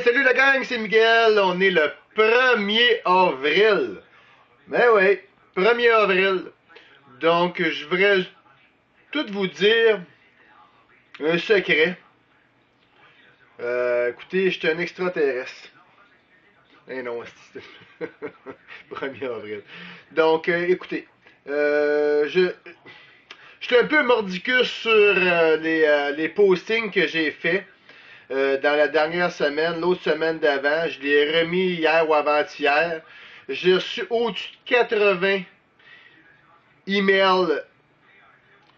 salut la gang, c'est Miguel. On est le 1er avril. Ben oui, 1er avril. Donc, je voudrais tout vous dire un secret. Écoutez, je suis un extraterrestre. Eh non, c'est 1er avril. Donc, écoutez, je suis un peu mordicus sur les postings que j'ai faits. Dans la dernière semaine, l'autre semaine d'avant, je l'ai remis hier ou avant-hier. J'ai reçu au-dessus de 80 emails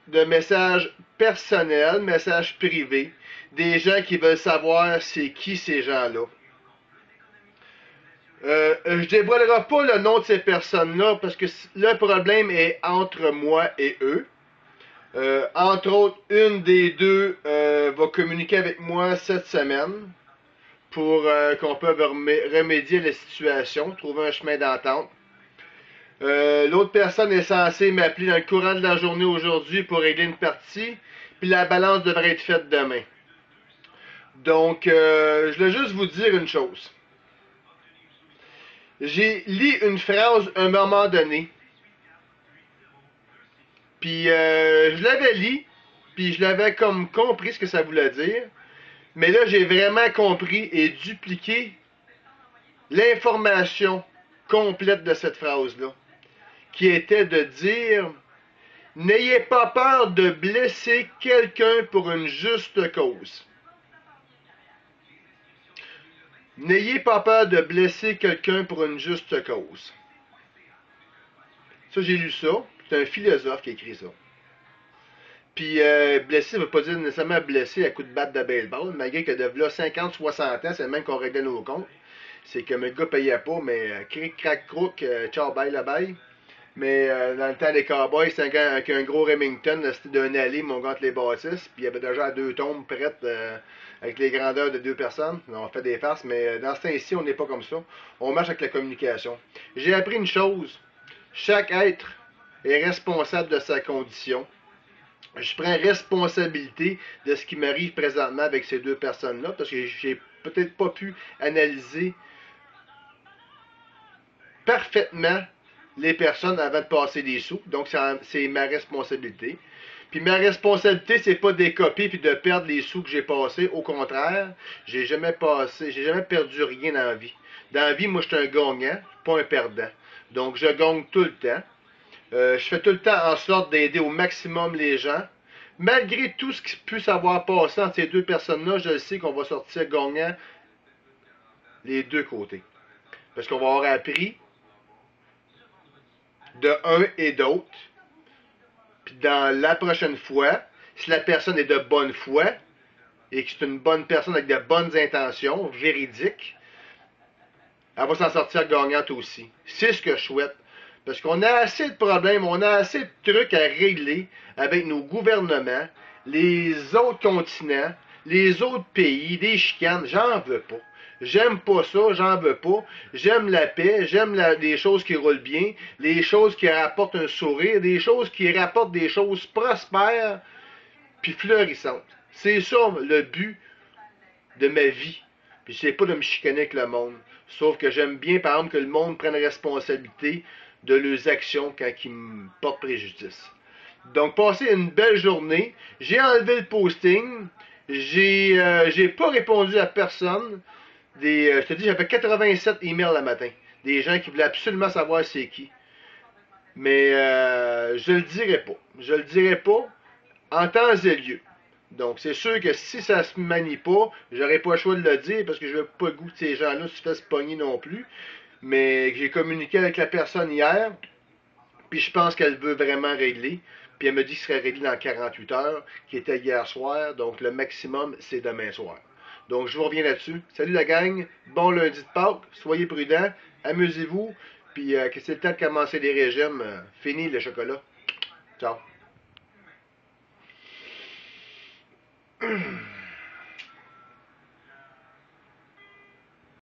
de messages personnels, messages privés, des gens qui veulent savoir c'est qui ces gens-là. Je dévoilerai pas le nom de ces personnes-là parce que le problème est entre moi et eux. Entre autres, une des deux va communiquer avec moi cette semaine pour qu'on puisse remédier à la situation, trouver un chemin d'entente. L'autre personne est censée m'appeler dans le courant de la journée aujourd'hui pour régler une partie, puis la balance devrait être faite demain. Donc, je voulais juste vous dire une chose. J'ai lu une phrase à un moment donné, puis je l'avais lu, puis je l'avais comme compris ce que ça voulait dire, mais là j'ai vraiment compris et dupliqué l'information complète de cette phrase-là, qui était de dire « N'ayez pas peur de blesser quelqu'un pour une juste cause. » N'ayez pas peur de blesser quelqu'un pour une juste cause. Ça, j'ai lu ça. C'est un philosophe qui a écrit ça. Puis, blessé, ça ne veut pas dire nécessairement blessé à coup de batte de baseball, malgré que de là 50-60 ans, c'est le même qu'on réglait nos comptes. C'est que le gars payait pas, mais cric, crac, croc, ciao, bye, la bye. Mais dans le temps des Cowboys, c'était un gars avec un gros Remington, c'était d'un allée, mon gars, entre les bâtisses. Puis il y avait déjà deux tombes prêtes avec les grandeurs de deux personnes. On fait des farces, mais dans ce temps-ci, on n'est pas comme ça. On marche avec la communication. J'ai appris une chose. Chaque être est responsable de sa condition. Je prends responsabilité de ce qui m'arrive présentement avec ces deux personnes-là, parce que j'ai peut-être pas pu analyser parfaitement les personnes avant de passer des sous. Donc, c'est ma responsabilité. Puis ma responsabilité, c'est pas de copier puis de perdre les sous que j'ai passés. Au contraire, j'ai jamais perdu rien dans la vie. Dans la vie, moi, je suis un gagnant, pas un perdant. Donc, je gagne tout le temps. Je fais tout le temps en sorte d'aider au maximum les gens. Malgré tout ce qui peut s'avoir passé entre ces deux personnes-là, je sais qu'on va sortir gagnant les deux côtés. Parce qu'on va avoir appris de un et d'autre. Puis dans la prochaine fois, si la personne est de bonne foi et que c'est une bonne personne avec de bonnes intentions, véridiques, elle va s'en sortir gagnante aussi. C'est ce que je souhaite. Parce qu'on a assez de problèmes, on a assez de trucs à régler avec nos gouvernements, les autres continents, les autres pays, des chicanes, j'en veux pas. J'aime pas ça, j'en veux pas. J'aime la paix, j'aime les choses qui roulent bien, les choses qui rapportent un sourire, des choses qui rapportent des choses prospères puis fleurissantes. C'est ça le but de ma vie. Puis c'est pas de me chicaner avec le monde. Sauf que j'aime bien, par exemple, que le monde prenne responsabilité de leurs actions quand ils me portent préjudice. Donc, passez une belle journée. J'ai enlevé le posting. J'ai pas répondu à personne. Je te dis, j'avais 87 emails le matin. Des gens qui voulaient absolument savoir c'est qui. Mais je le dirai pas. Je le dirai pas en temps et lieu. Donc, c'est sûr que si ça se manie pas, j'aurais pas le choix de le dire parce que je veux pas le goût de ces gens-là se fassent pogner non plus. Mais j'ai communiqué avec la personne hier, puis je pense qu'elle veut vraiment régler. Puis elle me dit que ce serait réglé dans 48 heures, qui était hier soir. Donc, le maximum, c'est demain soir. Donc, je vous reviens là-dessus. Salut la gang, bon lundi de Pâques, soyez prudents, amusez-vous, puis que c'est le temps de commencer les régimes. Fini le chocolat. Ciao.